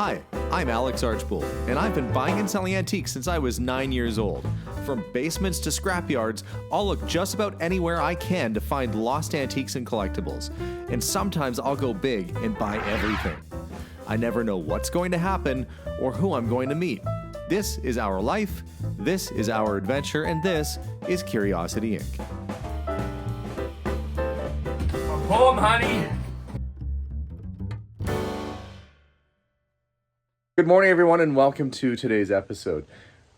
Hi, I'm Alex Archbold, and I've been buying and selling antiques since I was 9 years old. From basements to scrapyards, I'll look just about anywhere I can to find lost antiques and collectibles. And sometimes I'll go big and buy everything. I never know what's going to happen or who I'm going to meet. This is our life, this is our adventure, and this is Curiosity Inc. I'm home, honey. Good morning, everyone, and welcome to today's episode.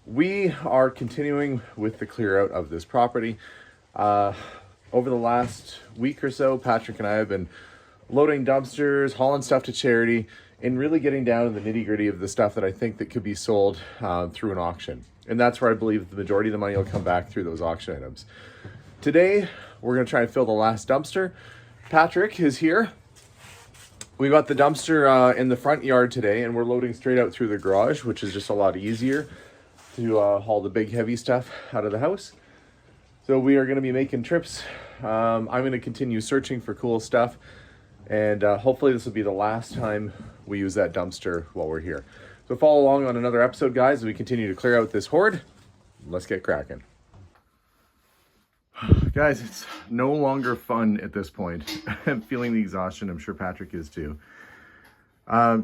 We are continuing with the clear out of this property. Over the last week or so, Patrick and I have been loading dumpsters, hauling stuff to charity, and really getting down to the nitty-gritty of the stuff that I think that could be sold through an auction. And that's where I believe the majority of the money will come back through those auction items. Today, we're going to try and fill the last dumpster. Patrick is here. We got the dumpster in the front yard today, and we're loading straight out through the garage, which is just a lot easier to haul the big heavy stuff out of the house. So we are going to be making trips. I'm going to continue searching for cool stuff, and hopefully this will be the last time we use that dumpster while we're here. So follow along on another episode, guys, as we continue to clear out this hoard. Let's get cracking. Guys, it's no longer fun at this point. I'm feeling the exhaustion. I'm sure Patrick is too.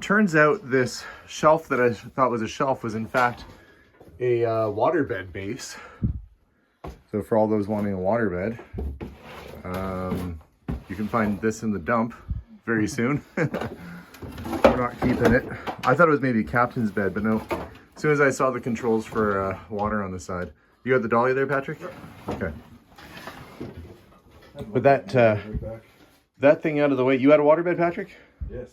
Turns out this shelf that I thought was a shelf was in fact a waterbed base. So for all those wanting a waterbed, you can find this in the dump very soon. We're not keeping it. I thought it was maybe a captain's bed, but no. As soon as I saw the controls for water on the side. You got the dolly there, Patrick? Okay. But that thing out of the way, you had a waterbed, Patrick? Yes.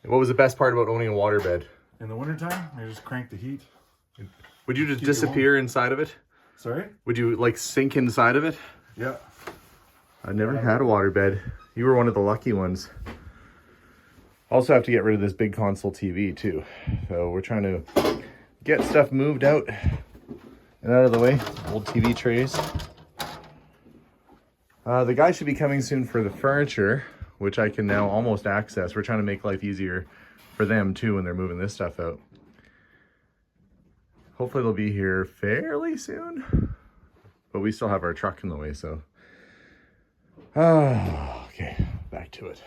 What was the best part about owning a waterbed? In the wintertime, I just crank the heat. Would you just disappear inside of it? Sorry? Would you like sink inside of it? Yeah. I never had a waterbed. You were one of the lucky ones. Also have to get rid of this big console TV too. So we're trying to get stuff moved out and out of the way. Old TV trays. The guy should be coming soon for the furniture, which I can now almost access. We're trying to make life easier for them too when they're moving this stuff out. Hopefully they'll be here fairly soon, but we still have our truck in the way, so. Okay, back to it.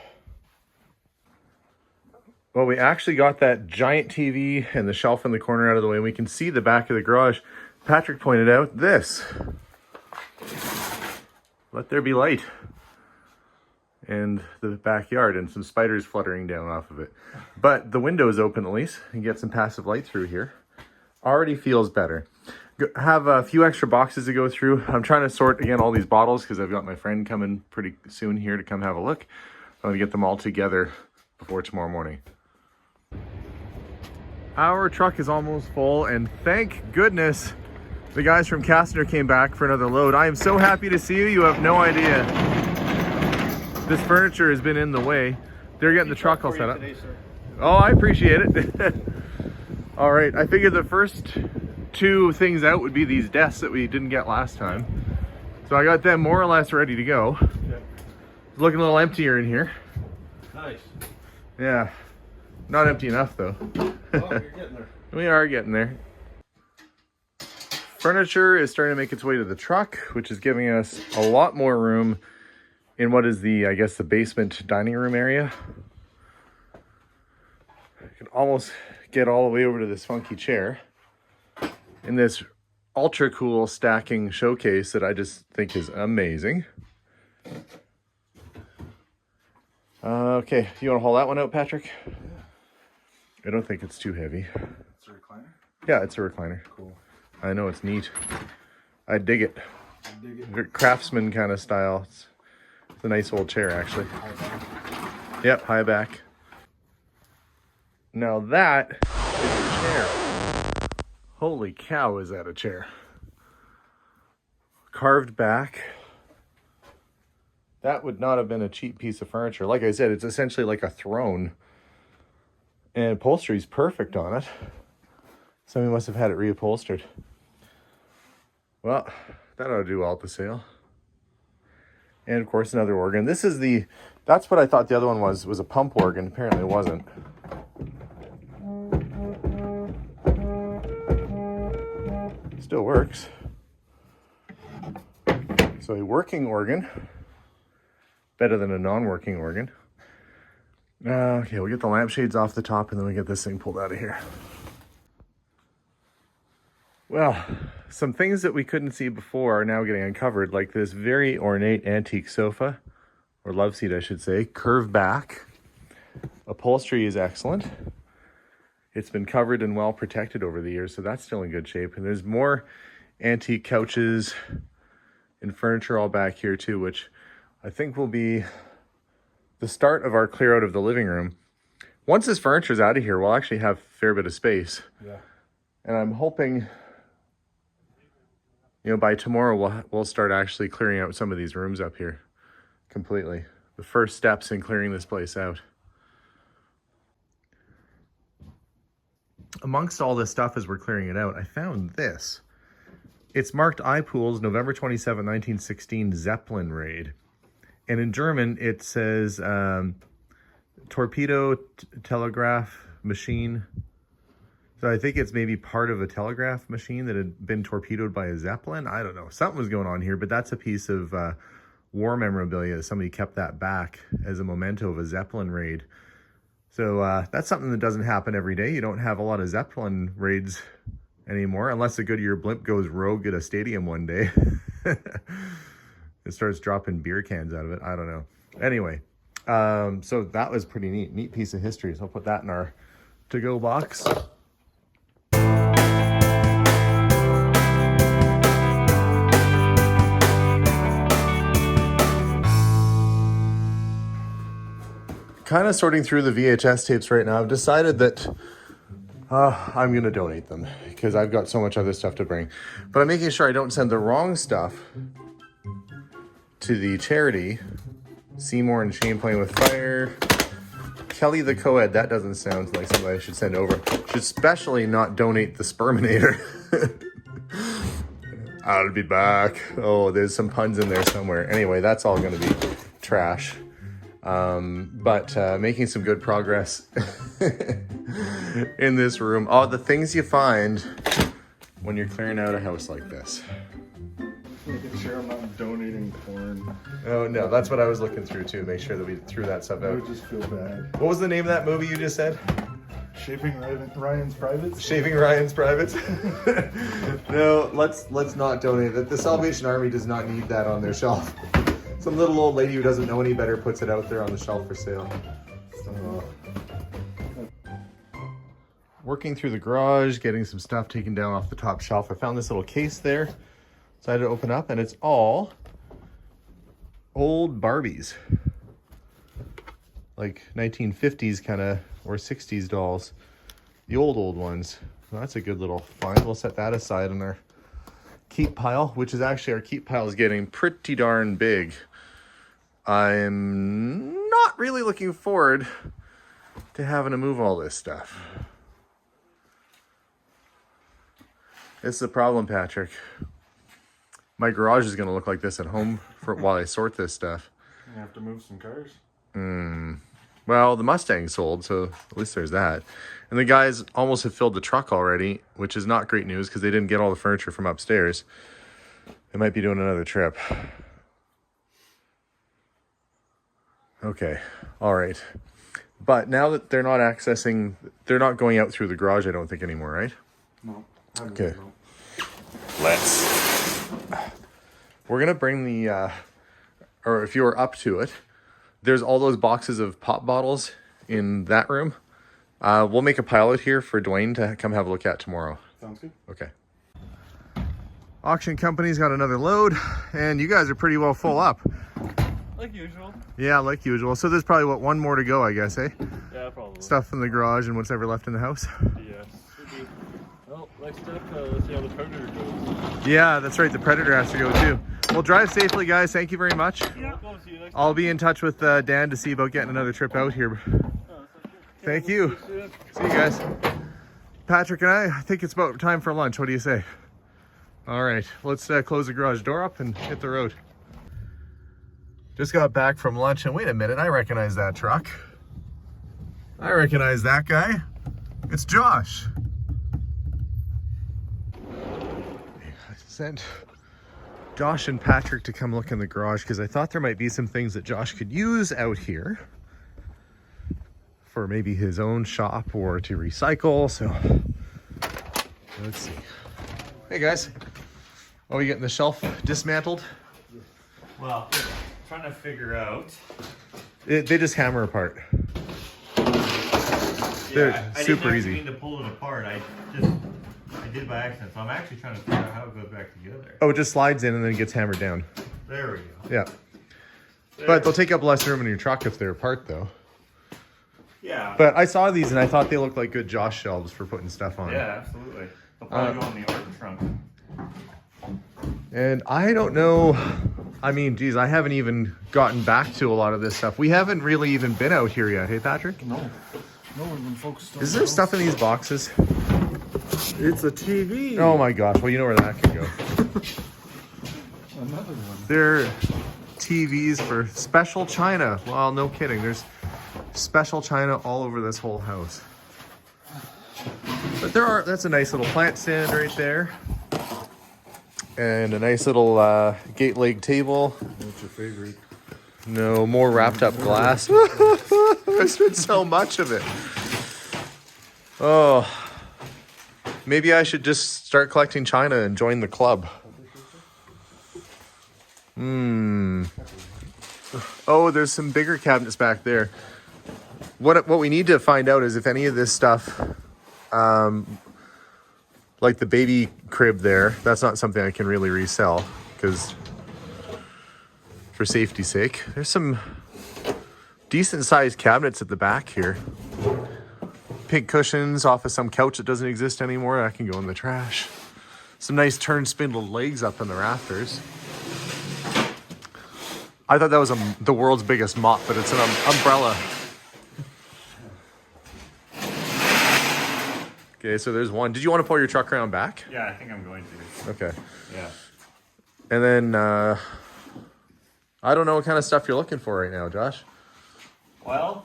Well, we actually got that giant TV and the shelf in the corner out of the way, and we can see the back of the garage. Patrick pointed out this. Let there be light. And the backyard and some spiders fluttering down off of it. But the window is open at least. You get some passive light through here. Already feels better. Have a few extra boxes to go through. I'm trying to sort again all these bottles because I've got my friend coming pretty soon here to come have a look. I'm going to get them all together before tomorrow morning. Our truck is almost full, and thank goodness the guys from Castner came back for another load. I am so happy to see you. You have no idea. This furniture has been in the way. They're getting the truck all set up. Oh, I appreciate it. All right, I figured the first two things out would be these desks that we didn't get last time. So I got them more or less ready to go. Okay. It's looking a little emptier in here. Nice. Yeah, not empty enough though. Oh, you're getting there. We are getting there. Furniture is starting to make its way to the truck, which is giving us a lot more room in what is the, I guess, the basement dining room area. I can almost get all the way over to this funky chair in this ultra cool stacking showcase that I just think is amazing. Okay, you want to haul that one out, Patrick? Yeah. I don't think it's too heavy. It's a recliner? Yeah, it's a recliner. Cool. I know, it's neat. I dig it. I dig it. Craftsman kind of style. It's a nice old chair, actually. Yep, high back. Now that is a chair. Holy cow, is that a chair? Carved back. That would not have been a cheap piece of furniture. Like I said, it's essentially like a throne. And upholstery's perfect on it. Somebody must have had it reupholstered. Well, that ought to do well at the sale. And of course another organ. This is that's what I thought the other one was a pump organ. Apparently it wasn't. Still works. So a working organ, better than a non-working organ. Okay, we'll get the lampshades off the top and then we get this thing pulled out of here. Well, some things that we couldn't see before are now getting uncovered, like this very ornate antique sofa, or love seat I should say, curved back. Upholstery is excellent. It's been covered and well protected over the years, so that's still in good shape. And there's more antique couches and furniture all back here too, which I think will be the start of our clear out of the living room. Once this furniture's out of here, we'll actually have a fair bit of space. Yeah. And I'm hoping, you know, by tomorrow we'll start actually clearing out some of these rooms up here completely. The first steps in clearing this place out. Amongst all this stuff as we're clearing it out, I found this. It's marked iPool's November 27, 1916 Zeppelin raid. And in German, it says torpedo telegraph machine. So I think it's maybe part of a telegraph machine that had been torpedoed by a Zeppelin. I don't know. Something was going on here, but that's a piece of war memorabilia. Somebody kept that back as a memento of a Zeppelin raid. So that's something that doesn't happen every day. You don't have a lot of Zeppelin raids anymore, unless a Goodyear blimp goes rogue at a stadium one day. It starts dropping beer cans out of it. I don't know. Anyway, so that was pretty neat. Neat piece of history. So I'll put that in our to-go box. Kind of sorting through the VHS tapes right now. I've decided that I'm going to donate them because I've got so much other stuff to bring. But I'm making sure I don't send the wrong stuff to the charity. Seymour and Shane Playing with Fire. Kelly the Co-ed. That doesn't sound like something I should send over. Should especially not donate the Sperminator. I'll be back. Oh, there's some puns in there somewhere. Anyway, that's all going to be trash. But making some good progress in this room. Oh, the things you find when you're clearing out a house like this. Making sure I'm not donating porn. Oh no, that's what I was looking through too. Make sure that we threw that stuff I out. would just feel bad. What was the name of that movie you just said? Shaving Ryan's Privates? Shaving Ryan's Privates? No, let's not donate it. The Salvation Army does not need that on their shelf. Some little old lady who doesn't know any better puts it out there on the shelf for sale. Working through the garage, getting some stuff taken down off the top shelf. I found this little case there. Decided to open up, and it's all old Barbies. Like 1950s kind of, or 60s dolls. The old ones. Well, that's a good little find. We'll set that aside in our keep pile, which is actually, our keep pile is getting pretty darn big. I'm not really looking forward to having to move all this stuff. It's the problem, Patrick. My garage is going to look like this at home while I sort this stuff. You have to move some cars. Well, the Mustang sold, so at least there's that. And the guys almost have filled the truck already, which is not great news because they didn't get all the furniture from upstairs. They might be doing another trip. Okay, all right. But now that they're not they're not going out through the garage, I don't think anymore, right? No. Okay. We're going to bring the, or if you're up to it, there's all those boxes of pop bottles in that room. We'll make a pile out here for Dwayne to come have a look at tomorrow. Sounds good. Okay. Auction company's got another load, and you guys are pretty well full up. Like usual. Yeah, like usual. So there's probably, one more to go, I guess, eh? Yeah, probably. Stuff in the garage and what's ever left in the house. Yes. Well, next up, let's see how the Predator goes. Yeah, that's right. The Predator has to go too. Well, drive safely, guys. Thank you very much. Yeah. See you next I'll be in touch with Dan to see about getting another trip out here. Thank you. See you guys. Patrick and I think it's about time for lunch. What do you say? All right, let's close the garage door up and hit the road. Just got back from lunch, and wait a minute, I recognize that truck. I recognize that guy. It's Josh. sent Josh and Patrick to come look in the garage because I thought there might be some things that Josh could use out here for maybe his own shop or to recycle. So let's see. Hey guys. Oh, you getting the shelf dismantled? Well, trying to figure out. They just hammer apart. They're super easy. I didn't mean to pull it apart. I did by accident. So I'm actually trying to figure out how it goes back together. Oh, it just slides in and then gets hammered down. There we go. Yeah. There. But they'll take up less room in your truck if they're apart, though. Yeah. But I saw these and I thought they looked like good Josh shelves for putting stuff on. Yeah, absolutely. They'll probably go in the art trunk. And I don't know. I mean, geez, I haven't even gotten back to a lot of this stuff. We haven't really even been out here yet. Hey, Patrick? No. No, we've been focused on Is there stuff in these boxes? It's a TV. Oh my gosh. Well, you know where that could go. Another one. They're TVs for special china. Well, no kidding. There's special china all over this whole house. But that's a nice little plant stand right there. And a nice little gate leg table. What's your favorite? No, more wrapped up glass. There's been so much of it. Oh, maybe I should just start collecting china and join the club. Oh, there's some bigger cabinets back there. What we need to find out is if any of this stuff, like the baby crib there, that's not something I can really resell because for safety's sake. There's some decent sized cabinets at the back here. Pink cushions off of some couch that doesn't exist anymore. That can go in the trash. Some nice turn spindle legs up in the rafters. I thought that was the world's biggest mop, but it's an umbrella. Okay, so there's one. Did you want to pull your truck around back? Yeah, I think I'm going to. Okay. Yeah. And then, I don't know what kind of stuff you're looking for right now, Josh. Well,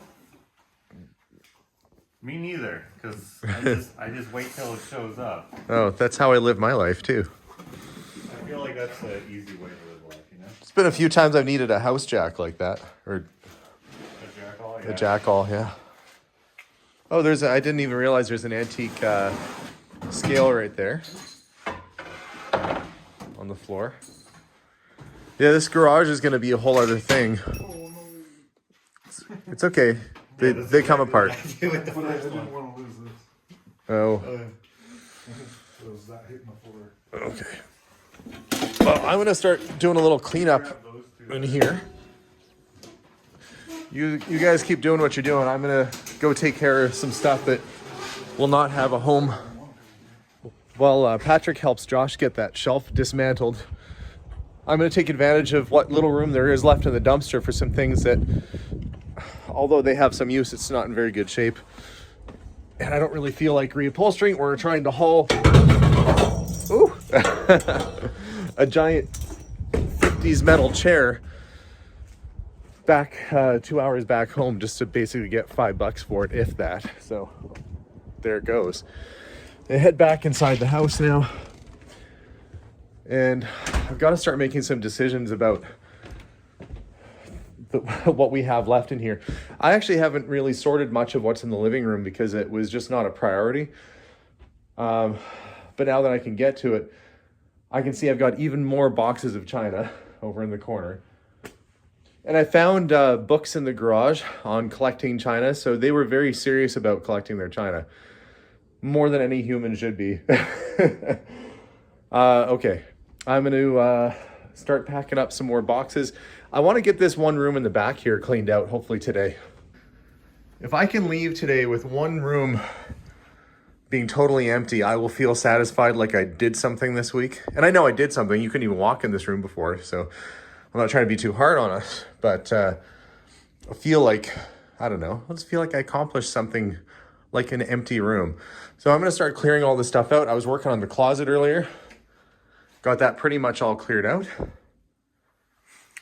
me neither, because I just wait till it shows up. Oh, that's how I live my life, too. I feel like that's an easy way to live life, you know? It's been a few times I've needed a house jack like that, or A jackal, yeah. a jackal, yeah. Oh, I didn't even realize there's an antique scale right there on the floor. Yeah, this garage is going to be a whole other thing. It's okay. They come apart. But I didn't want to lose this. Oh, So is that hitting the floor? okay. Well, I'm going to start doing a little cleanup in here. You guys keep doing what you're doing. I'm going to go take care of some stuff that will not have a home. While Patrick helps Josh get that shelf dismantled, I'm going to take advantage of what little room there is left in the dumpster for some things that, although they have some use, it's not in very good shape. And I don't really feel like reupholstering or trying to haul a giant 50s metal chair back 2 hours back home just to basically get $5 for it, if that. So there it goes. I head back inside the house now, and I've got to start making some decisions about what we have left in here. I actually haven't really sorted much of what's in the living room because it was just not a priority. But now that I can get to it, I can see I've got even more boxes of china over in the corner. And I found books in the garage on collecting china, so they were very serious about collecting their china. More than any human should be. Okay, I'm going to start packing up some more boxes. I want to get this one room in the back here cleaned out, hopefully today. If I can leave today with one room being totally empty, I will feel satisfied like I did something this week. And I know I did something. You couldn't even walk in this room before, so I'm not trying to be too hard on us. But I feel like, I don't know, I just feel like I accomplished something like an empty room. So I'm going to start clearing all this stuff out. I was working on the closet earlier. Got that pretty much all cleared out.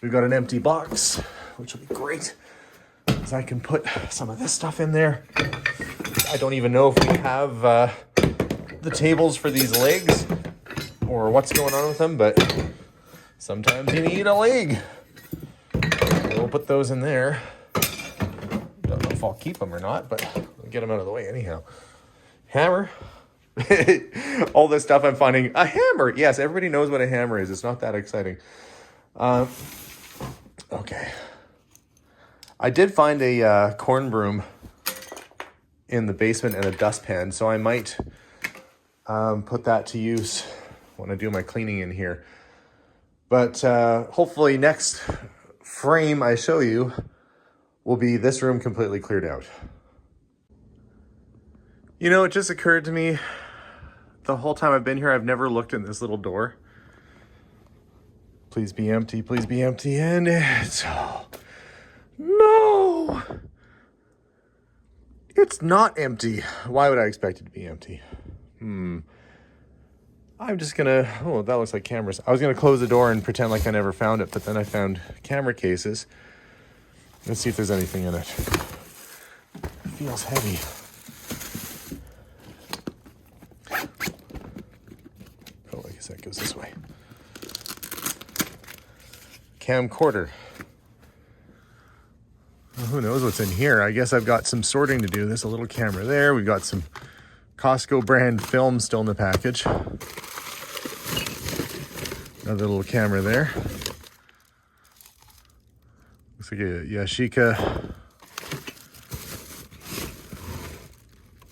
We've got an empty box, which will be great, because I can put some of this stuff in there. I don't even know if we have the tables for these legs. or what's going on with them, but sometimes you need a leg. We'll put those in there. Don't know if I'll keep them or not, but we'll get them out of the way anyhow. Hammer. All this stuff I'm finding. A hammer. Yes, everybody knows what a hammer is. It's not that exciting. Okay. I did find a corn broom in the basement and a dustpan, so I might put that to use when I do my cleaning in here. But hopefully next frame I show you will be this room completely cleared out. You know, it just occurred to me, the whole time I've been here, I've never looked in this little door. Please be empty, please be empty, and it's... No! It's not empty. Why would I expect it to be empty? I'm just gonna... Oh, that looks like cameras. I was gonna close the door and pretend like I never found it, but then I found camera cases. Let's see if there's anything in it. It feels heavy. Oh, I guess that goes this way. Camcorder. Well, who knows what's in here? I guess I've got some sorting to do. There's a little camera there. We've got some Costco brand film still in the package. Another little camera there. Looks like a Yashica.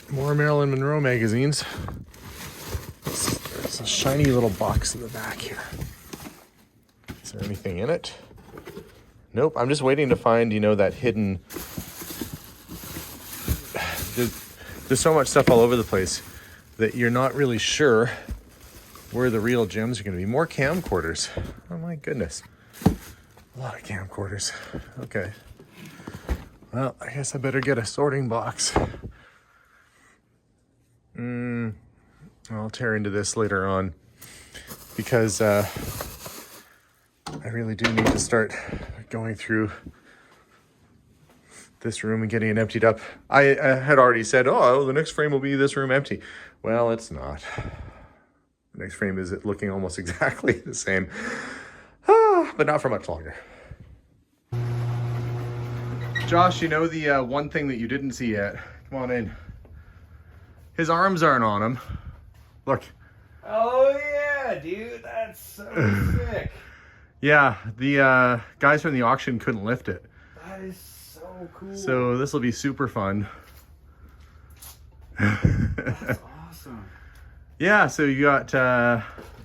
More Marilyn Monroe magazines. There's a shiny little box in the back here. Is there anything in it? Nope. I'm just waiting to find, you know, that hidden... There's so much stuff all over the place that you're not really sure where the real gems are going to be. More camcorders. Oh my goodness. A lot of camcorders. Okay. Well, I guess I better get a sorting box. I'll tear into this later on because I really do need to start going through this room and getting it emptied up. I had already said, oh, the next frame will be this room empty. Well, it's not. The next frame is looking almost exactly the same, but not for much longer. Josh, you know the one thing that you didn't see yet? Come on in. His arms aren't on him. Look. Oh yeah, dude, that's so sick. Yeah, the guys from the auction couldn't lift it. That is so cool. So this will be super fun. That's awesome. Yeah, so you got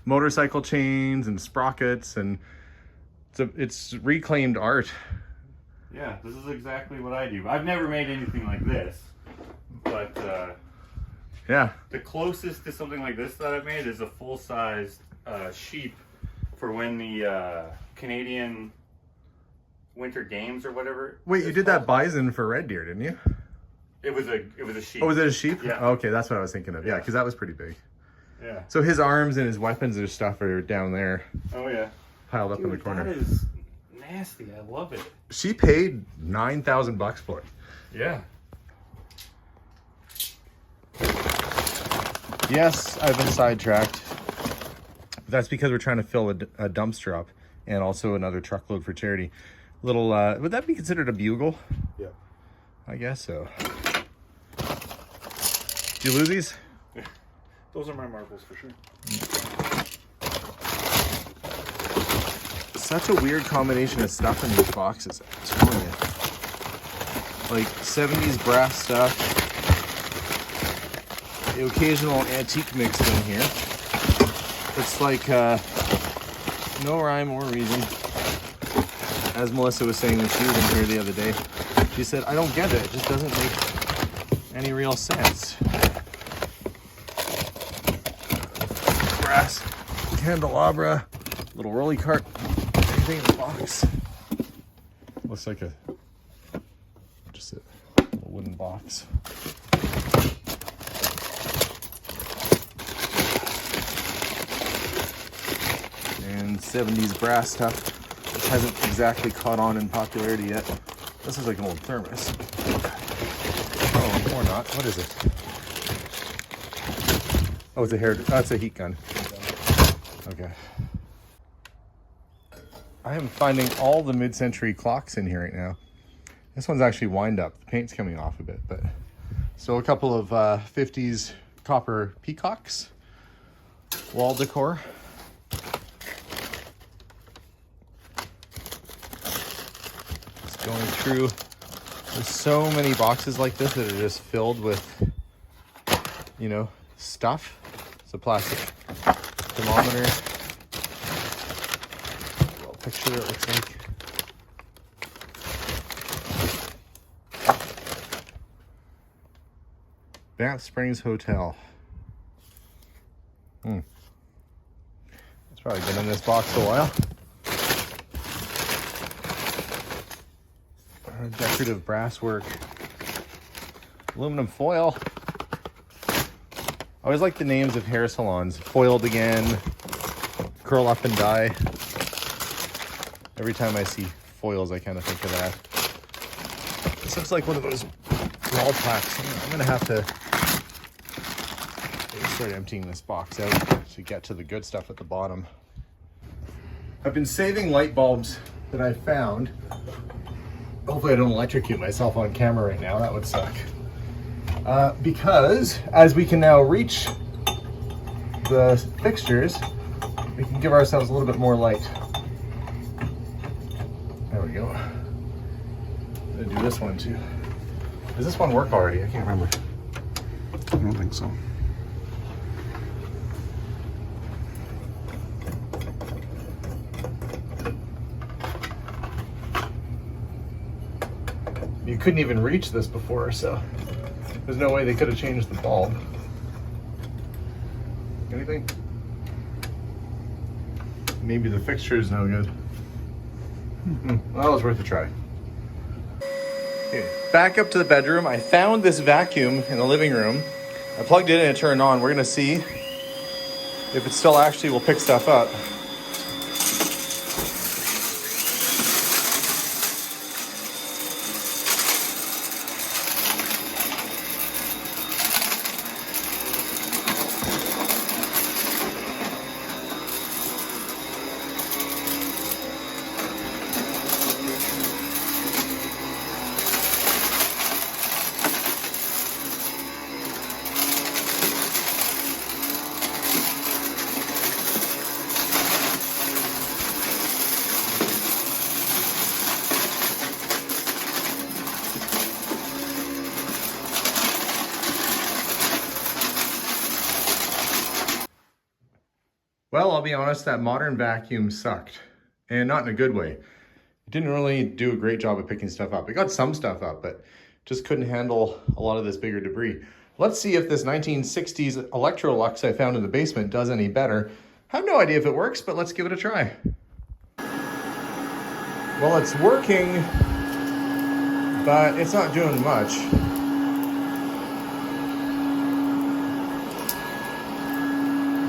motorcycle chains and sprockets, and it's reclaimed art. Yeah, this is exactly what I do. I've never made anything like this, but yeah, the closest to something like this that I've made is a full-sized sheep for when the Canadian Winter Games or whatever. Wait, you did that bison for red deer, didn't you? It was a sheep. Oh, was it a sheep? Yeah. Oh, okay, that's what I was thinking of. Yeah, because that was pretty big. Yeah. So his arms and his weapons and stuff are down there. Oh yeah. Piled up in the corner. That is nasty. I love it. She paid $9,000 for it. Yeah. Yes, I've been sidetracked. That's because we're trying to fill a dumpster up and also another truckload for charity. Little, would that be considered a bugle? Yeah. I guess so. Did you lose these? Those are my marbles for sure. Such a weird combination of stuff in these boxes. I'm telling you. Like 70s brass stuff. The occasional antique mixed in here. It's like no rhyme or reason. As Melissa was saying when she was in here the other day, she said, I don't get it. It just doesn't make any real sense. Brass candelabra, little rolly cart, anything in the box. Looks like just a little wooden box. And 70s brass stuff, which hasn't exactly caught on in popularity yet. This is like an old thermos. Oh, or not. What is it? Oh, it's a hair. Oh, it's a heat gun. Okay. I am finding all the mid-century clocks in here right now. This one's actually wind up. The paint's coming off a bit, but so a couple of 50s copper peacocks, wall decor. Just going through. There's so many boxes like this that are just filled with, you know, stuff. It's a plastic thermometer. Little picture it looks like. Banff Springs Hotel. It's probably been in this box a while. Decorative brasswork. Aluminum foil. I always like the names of hair salons. Foiled again. Curl up and die. Every time I see foils, I kind of think of that. This looks like one of those wall plaques. I'm going to have to start emptying this box out to get to the good stuff at the bottom. I've been saving light bulbs that I found. Hopefully I don't electrocute myself on camera right now. That would suck. Because as we can now reach the fixtures, we can give ourselves a little bit more light. There we go. I'm gonna do this one too. Does this one work already? I can't remember. I don't think so. You couldn't even reach this before, so there's no way they could have changed the bulb. Anything? Maybe the fixture is no good. Well, it was worth a try. Okay, back up to the bedroom. I found this vacuum in the living room. I plugged it in and turned it on. We're gonna see if it still actually will pick stuff up. Well, I'll be honest, that modern vacuum sucked. And not in a good way. It didn't really do a great job of picking stuff up. It got some stuff up, but just couldn't handle a lot of this bigger debris. Let's see if this 1960s Electrolux I found in the basement does any better. I have no idea if it works, but let's give it a try. Well, it's working, but it's not doing much.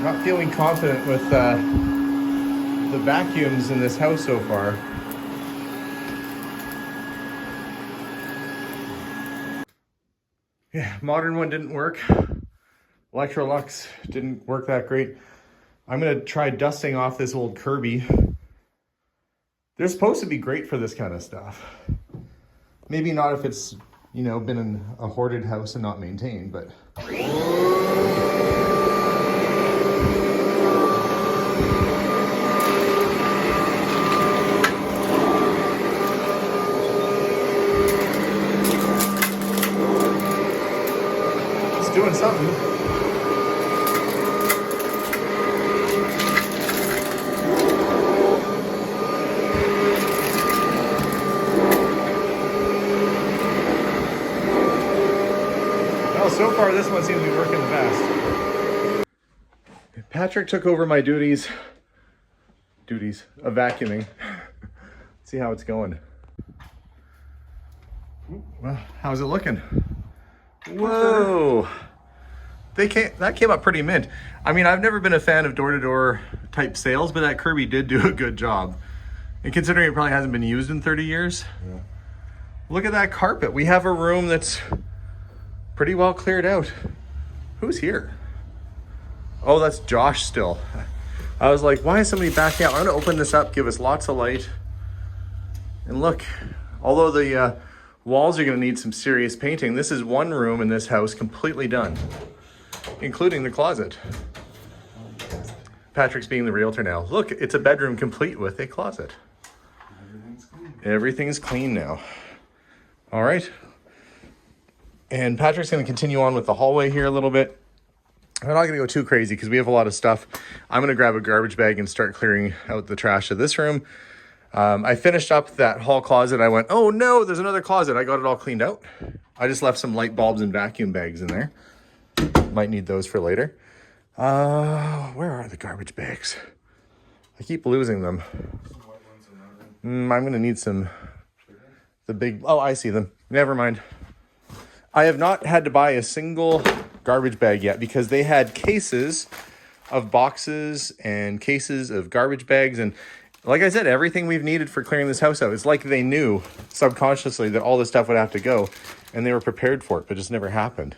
Not feeling confident with the vacuums in this house so far. Yeah, modern one didn't work. Electrolux didn't work that great. I'm gonna try dusting off this old Kirby. They're supposed to be great for this kind of stuff. Maybe not if it's, you know, been in a hoarded house and not maintained, but. Doing something. Well, so far this one seems to be working the best. Patrick took over my duties of vacuuming. See how it's going. Well, how's it looking? Whoa, that came up pretty mint. I mean, I've never been a fan of door-to-door type sales, but that Kirby did do a good job. And considering it probably hasn't been used in 30 years, yeah. Look at that carpet. We have a room that's pretty well cleared out. Who's here? Oh, that's Josh still. I was like, why is somebody backing out? I'm gonna open this up, give us lots of light. And look, although the walls are gonna need some serious painting, this is one room in this house completely done, including the closet. Patrick's being the realtor now. Look, it's a bedroom complete with a closet. Everything's clean. Everything's clean now. All right. And Patrick's going to continue on with the hallway here a little bit. I'm not going to go too crazy because we have a lot of stuff. I'm going to grab a garbage bag and start clearing out the trash of this room. I finished up that hall closet. I went, oh no, there's another closet. I got it all cleaned out. I just left some light bulbs and vacuum bags in there. Might need those for later. Where are the garbage bags? I keep losing them. I'm going to need some, the big, oh, I see them. Never mind. I have not had to buy a single garbage bag yet because they had cases of boxes and cases of garbage bags. And like I said, everything we've needed for clearing this house out. It's like they knew subconsciously that all this stuff would have to go and they were prepared for it, but it just never happened.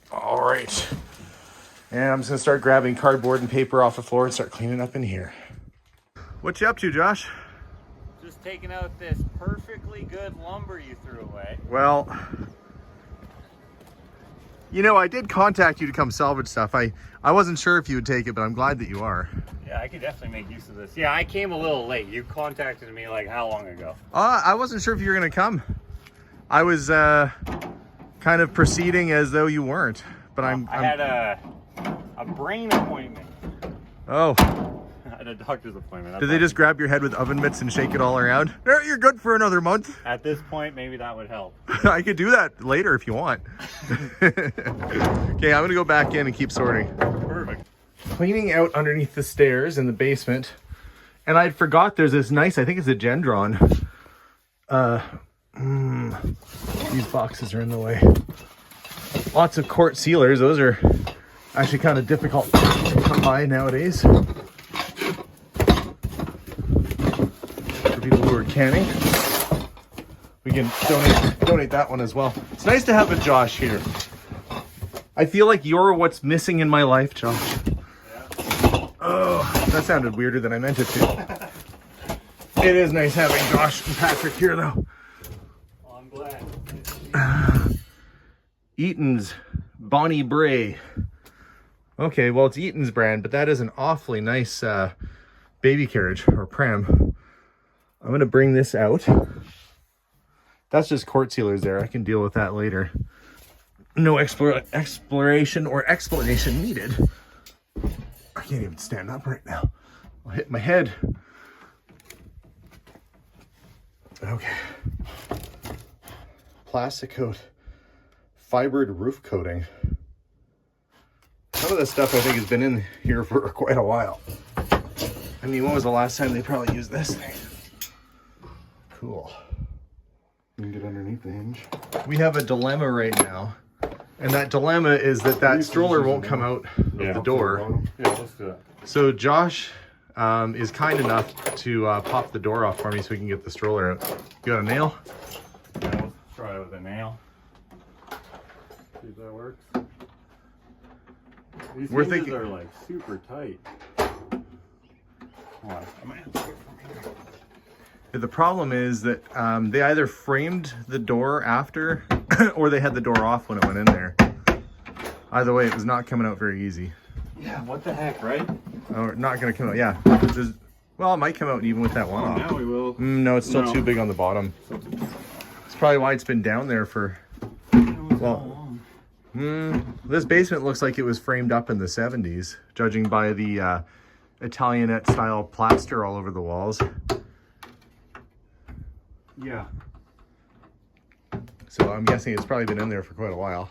All right. And I'm just going to start grabbing cardboard and paper off the floor and start cleaning up in here. What you up to, Josh? Just taking out this perfectly good lumber you threw away. Well, you know, I did contact you to come salvage stuff. I wasn't sure if you would take it, but I'm glad that you are. Yeah, I could definitely make use of this. Yeah, I came a little late. You contacted me like how long ago? I wasn't sure if you were going to come. I was kind of proceeding as though you weren't, but I had a brain appointment. Oh. I had a doctor's appointment. Did they just grab your head with oven mitts and shake it all around? No, you're good for another month. At this point, maybe that would help. I could do that later if you want. Okay, I'm going to go back in and keep sorting. Perfect. Cleaning out underneath the stairs in the basement. And I forgot there's this nice, I think it's a Gendron. These boxes are in the way. Lots of quart sealers. Those are actually kind of difficult to come by nowadays. For people who are canning. We can donate that one as well. It's nice to have a Josh here. I feel like you're what's missing in my life, Josh. Yeah. Oh, that sounded weirder than I meant it to. It is nice having Josh and Patrick here, though. Well, I'm glad. Eaton's Bonnie Bray. Okay, well, it's Eaton's brand, but that is an awfully nice baby carriage or pram. I'm going to bring this out. That's just quart sealers there. I can deal with that later. No exploration or explanation needed. I can't even stand up right now. I'll hit my head. Okay. Plastic coat. Fibered roof coating. Some of this stuff I think has been in here for quite a while. I mean, when was the last time they probably used this thing? Cool. You can get underneath the hinge. We have a dilemma right now. And that dilemma is that stroller won't come out of the door. Yeah, let's do that. So Josh is kind enough to pop the door off for me so we can get the stroller out. You got a nail? Yeah, let's try it with a nail. See if that works. These hinges are like super tight. Hold on. I might have to get it from here. The problem is that they either framed the door after or they had the door off when it went in there. Either way, it was not coming out very easy. Yeah, what the heck, right? Oh, not going to come out, yeah. Well, it might come out even with that one off. Now we will. No, it's still too big on the bottom. It's probably why it's been down there for... Well, this basement looks like it was framed up in the 70s, judging by the Italianate style plaster all over the walls. Yeah. So I'm guessing it's probably been in there for quite a while.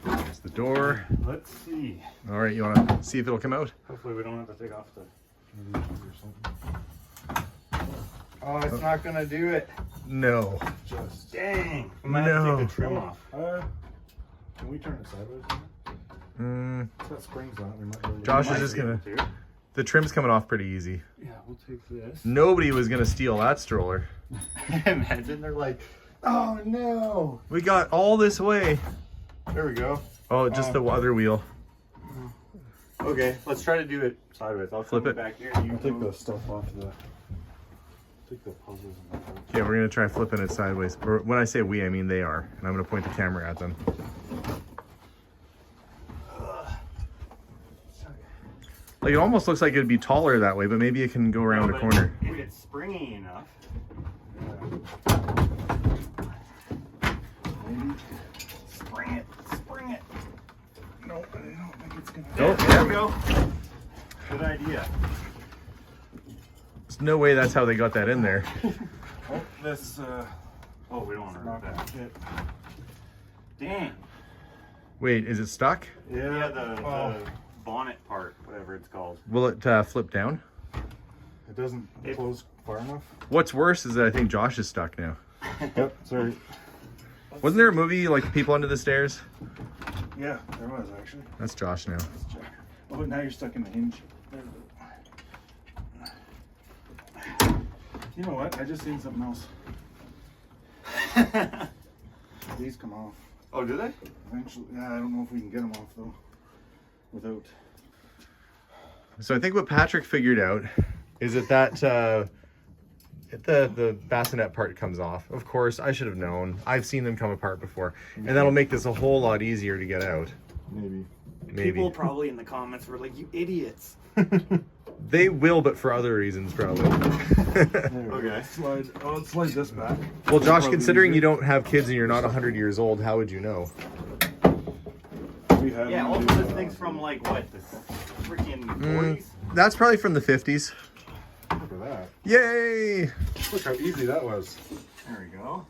There's the door. Let's see. All right, you want to see if it'll come out? Hopefully we don't have to take off the... Oh, it's not gonna do it. No. Just Dang. I'm gonna have to take the trim off. Can we turn it sideways? It's got springs on it. We might really Josh is just gonna... The trim's coming off pretty easy. Yeah, we'll take this. Nobody was gonna steal that stroller. Imagine they're like, Oh no! We got all this way. There we go. Oh, just the other wheel. Okay, let's try to do it sideways. I'll Flip it. back here. You Take the stuff off the. Take the puzzles and that. Yeah, we're gonna try flipping it sideways. Or when I say we, I mean they are. And I'm gonna point the camera at them. Like it almost looks like it'd be taller that way, but maybe it can go around the corner. If it's springy enough. Maybe. Spring it. Spring it. No, I don't think it's gonna. Oh, There we go. Good idea. There's no way that's how they got that in there. Oh, this. Oh, we don't want to Not hurt that. fit. Dang. Wait, is it stuck? Yeah, the bonnet part, whatever it's called. Will it flip down? It doesn't close far enough. What's worse is that I think Josh is stuck now. Yep. Sorry. Wasn't there a movie like People Under the Stairs? Yeah, there was actually. That's Josh now. Let's check. Oh, but now you're stuck in the hinge. There we go. You know what? I just seen something else. These come off. Oh, do they? Eventually. Yeah, I don't know if we can get them off though. Without. So I think what Patrick figured out is that the bassinet part comes off. Of course, I should have known. I've seen them come apart before. And that'll make this a whole lot easier to get out. Maybe. Maybe. People probably in the comments were like, you idiots. They will, but for other reasons, probably. Okay. Slide. Oh, let's slide this back. Well, Josh, Probably considering easier. you don't have kids and you're not 100 years old, how would you know? We have Yeah, one also of this thing's from like what? The freaking 40s? That's probably from the 50s. Look at that. Yay! Look how easy that was. There we go.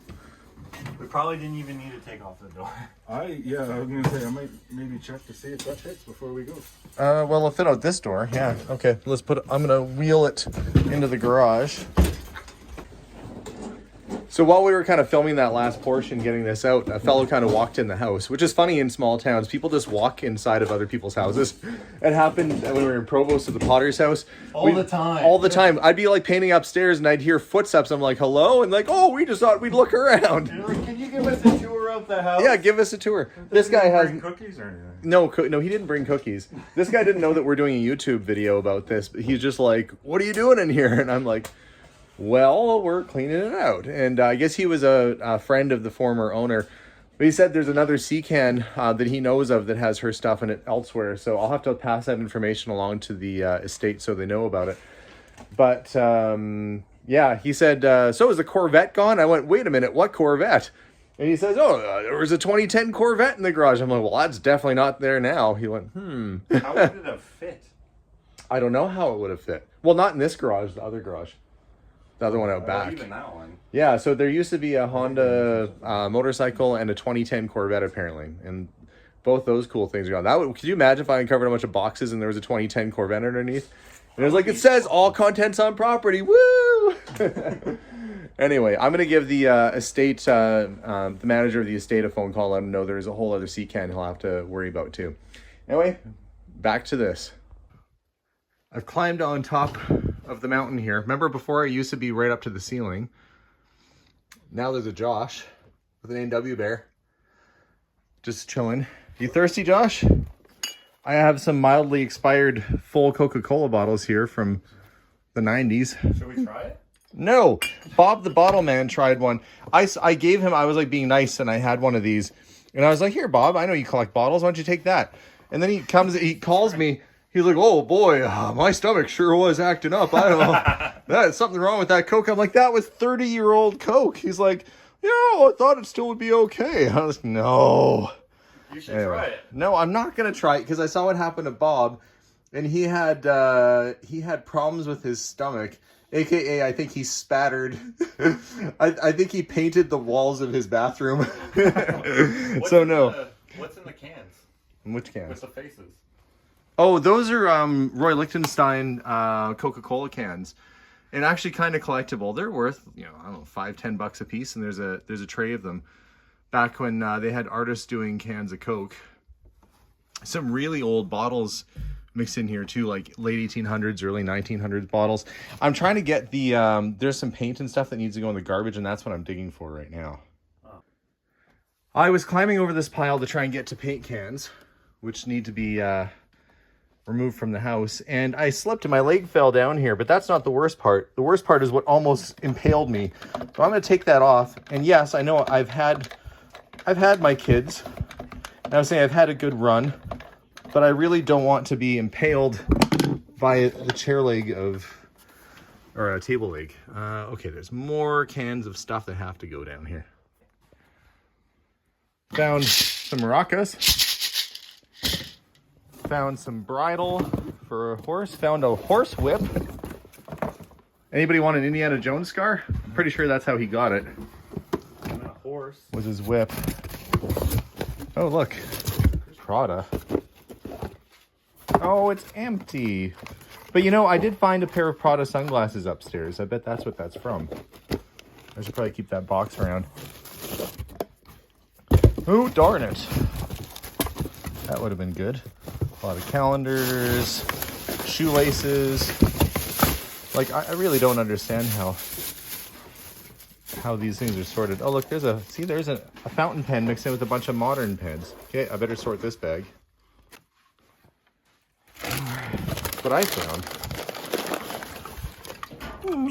We probably didn't even need to take off the door. Yeah, I was gonna say I might maybe check to see if that fits before we go. Well, it'll fit out this door. Yeah. Okay. Let's put. I'm gonna wheel it into the garage. So while we were kind of filming that last portion, getting this out, a fellow kind of walked in the house, which is funny in small towns. People just walk inside of other people's houses. It happened when we were in Provost at the Potter's house. All the time. All the time. I'd be like painting upstairs and I'd hear footsteps. I'm like, hello? And like, oh, we just thought we'd look around. You're like, can you give us a tour of the house? Yeah, give us a tour. This guy has Bring cookies or anything. no, he didn't bring cookies. This guy didn't know that we're doing a YouTube video about this. But he's just like, what are you doing in here? And I'm like, well, we're cleaning it out. And I guess he was a friend of the former owner. But he said there's another sea can that he knows of that has her stuff in it elsewhere. So I'll have to pass that information along to the estate so they know about it. But yeah, he said, so is the Corvette gone? I went, wait a minute, what Corvette? And he says, oh, there was a 2010 Corvette in the garage. I'm like, well, that's definitely not there now. He went, How would it have fit? I don't know how it would have fit. Well, not in this garage, the other garage. The other one out back. Even that one. Yeah, so there used to be a Honda motorcycle and a 2010 Corvette, apparently. And both those cool things are gone. Could you imagine if I uncovered a bunch of boxes and there was a 2010 Corvette underneath? And it was like, it says all contents on property. Woo! Anyway, I'm going to give the estate, the manager of the estate a phone call. Let him know there's a whole other sea can he'll have to worry about too. Anyway, back to this. I've climbed on top of the mountain here. Remember before it used to be right up to the ceiling. Now there's a Josh with an A&W bear. Just chilling. You thirsty, Josh? I have some mildly expired full Coca-Cola bottles here from the 90s. Should we try it? No, Bob the bottle man tried one. I gave him, I was like being nice and I had one of these. And I was like, here, Bob, I know you collect bottles. Why don't you take that? And then he calls me. He's like, oh boy, my stomach sure was acting up. I don't know. That's something wrong with that Coke. I'm like, that was 30-year-old Coke. He's like, yeah, I thought it still would be okay. I was like, no. You should try it. No, I'm not going to try it because I saw what happened to Bob. And he had problems with his stomach. AKA, I think he spattered. I think he painted the walls of his bathroom. So no. What's in the cans? Which cans? With the faces. Oh, those are Roy Lichtenstein Coca-Cola cans, and actually kind of collectible. They're worth, I don't know, $5-10 a piece, and there's a tray of them. Back when they had artists doing cans of Coke. Some really old bottles mixed in here too, like late 1800s, early 1900s bottles. I'm trying to get the there's some paint and stuff that needs to go in the garbage, and that's what I'm digging for right now. I was climbing over this pile to try and get to paint cans, which need to be removed from the house, and I slipped and my leg fell down here, but that's not the worst part. The worst part is what almost impaled me. So I'm going to take that off. And yes, I know I've had my kids, and I was saying I've had a good run, but I really don't want to be impaled by the chair leg or a table leg. Okay, there's more cans of stuff that have to go down here. Found some maracas. Found some bridle for a horse. Found a horse whip. Anybody want an Indiana Jones scar? I'm pretty sure that's how he got it. And a horse. Was his whip. Oh, look. Prada. Oh, it's empty. But you know, I did find a pair of Prada sunglasses upstairs. I bet that's what that's from. I should probably keep that box around. Oh, darn it. That would have been good. A lot of calendars, shoelaces. Like, I really don't understand how these things are sorted. Oh, look, there's a fountain pen mixed in with a bunch of modern pens. Okay, I better sort this bag. That's what I found.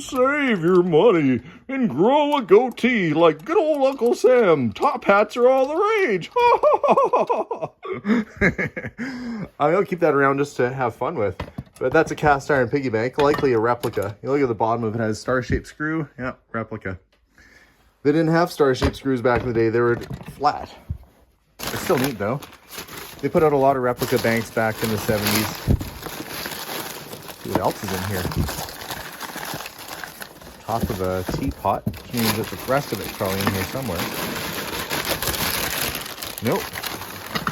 Save your money and grow a goatee like good old Uncle Sam. Top hats are all the rage. I'm going to keep that around just to have fun with. But that's a cast iron piggy bank, likely a replica. You look at the bottom of it, it has a star-shaped screw. Yeah, replica. They didn't have star-shaped screws back in the day. They were flat. It's still neat, though. They put out a lot of replica banks back in the 70s. See what else is in here. Top of a teapot, which means that the rest of it's probably in here somewhere. Nope.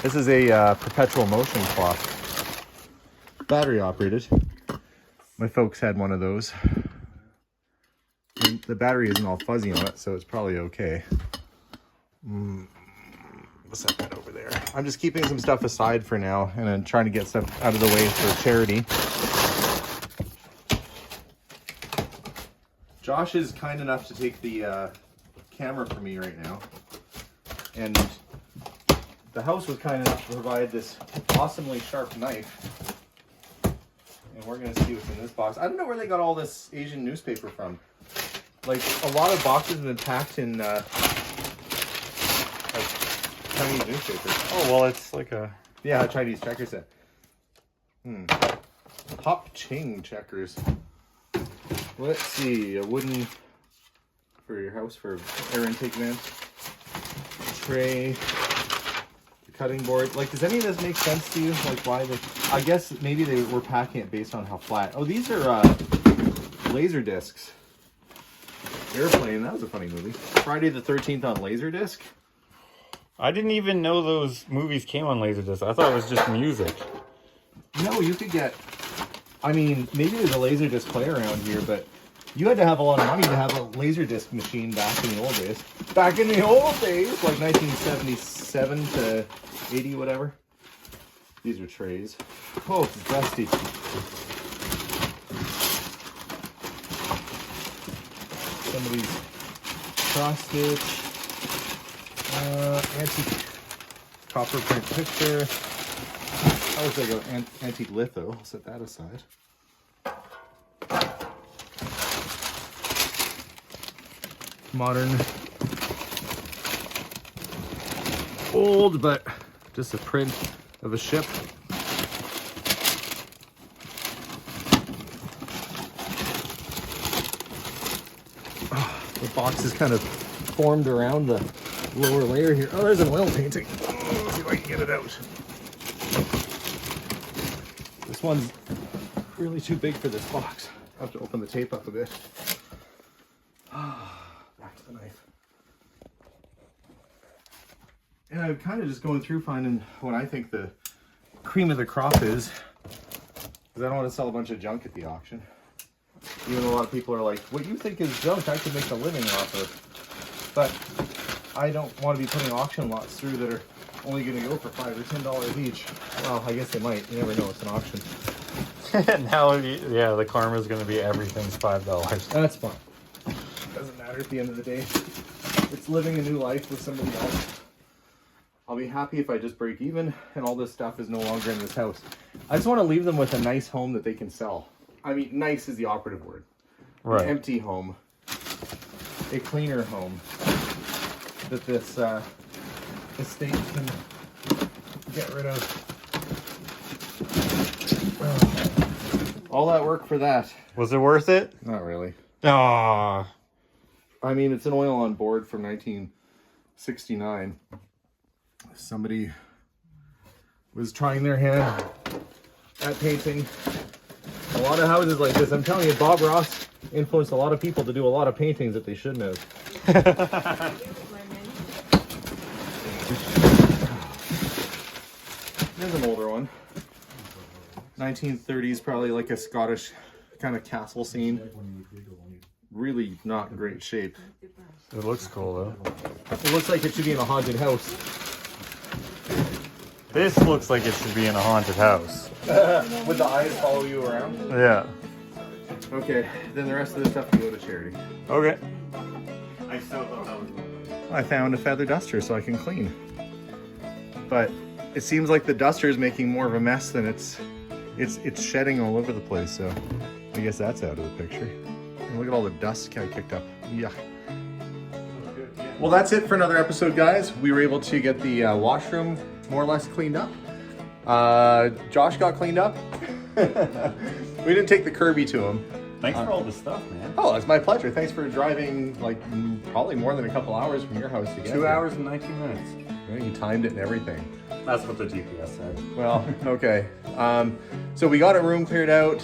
This is a perpetual motion clock. Battery operated. My folks had one of those. And the battery isn't all fuzzy on it, so it's probably okay. Let's set that over there. I'm just keeping some stuff aside for now, and then trying to get stuff out of the way for charity. Josh is kind enough to take the camera for me right now, and the house was kind enough to provide this awesomely sharp knife, and we're going to see what's in this box. I don't know where they got all this Asian newspaper from. Like, a lot of boxes have been packed in like Chinese newspapers. Oh, well, it's like a... Yeah, a Chinese checker set. Pop Ching checkers. Let's see, a wooden for your house for air intake vents, tray, the cutting board. Like, does any of this make sense to you? Like, why they? I guess maybe they were packing it based on how flat. Oh, these are laser discs. Airplane. That was a funny movie. Friday the 13th on Laserdisc. I didn't even know those movies came on Laserdisc. I thought it was just music. No, you could get. I mean, maybe there's a Laserdisc player around here, but you had to have a lot of money to have a Laserdisc machine back in the old days. Back in the old days, like 1977 to 80, whatever. These are trays. Oh, it's dusty. Somebody's cross-stitch. Antique copper print picture. That looks like an antique litho. I'll set that aside. Modern. Old, but just a print of a ship. The box is kind of formed around the lower layer here. Oh, there's an oil painting. Let's see if I can get it out. This one's really too big for this box. I'll have to open the tape up a bit. Back to the knife. And I'm kind of just going through finding what I think the cream of the crop is, because I don't want to sell a bunch of junk at the auction. Even though a lot of people are like, what you think is junk, I could make a living off of. But I don't want to be putting auction lots through that are only going to go for $5 or $10 each. Well, I guess they might. You never know. It's an auction. Now, yeah, the karma is going to be everything's $5. That's fine. Doesn't matter at the end of the day. It's living a new life with somebody else. I'll be happy if I just break even and all this stuff is no longer in this house. I just want to leave them with a nice home that they can sell. I mean, nice is the operative word. Right. An empty home. A cleaner home. That this estate can get rid of. All that work for that. Was it worth it? Not really. Ah. I mean, it's an oil on board from 1969. Somebody was trying their hand at painting. A lot of houses like this. I'm telling you, Bob Ross influenced a lot of people to do a lot of paintings that they shouldn't have. There's an older one. 1930s, probably like a Scottish kind of castle scene. Really not in great shape. It looks cool though. It looks like it should be in a haunted house. This looks like it should be in a haunted house. Would the eyes follow you around? Yeah. Okay, then the rest of the stuff can go to charity. Okay. I still thought that was. I found a feather duster so I can clean. But it seems like the duster is making more of a mess than it's shedding all over the place, so I guess that's out of the picture. And look at all the dust I kicked up. Yuck. Well, that's it for another episode, guys. We were able to get the washroom more or less cleaned up. Josh got cleaned up. We didn't take the Kirby to him. Thanks for all the stuff, man. Oh, it's my pleasure. Thanks for driving like probably more than a couple hours from your house to get 2 here. hours and 19 minutes. Yeah, you timed it and everything. That's what the GPS said. Well, okay. So we got a room cleared out.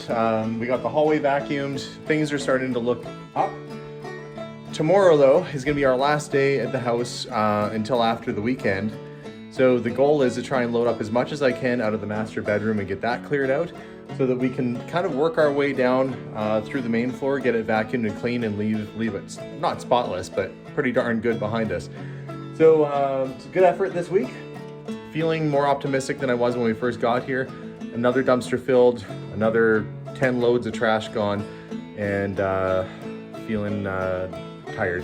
We got the hallway vacuumed. Things are starting to look up. Tomorrow, though, is going to be our last day at the house until after the weekend. So the goal is to try and load up as much as I can out of the master bedroom and get that cleared out so that we can kind of work our way down through the main floor, get it vacuumed and clean, and leave it not spotless, but pretty darn good behind us. So it's a good effort this week. Feeling more optimistic than I was when we first got here. Another dumpster filled, another 10 loads of trash gone, and feeling tired.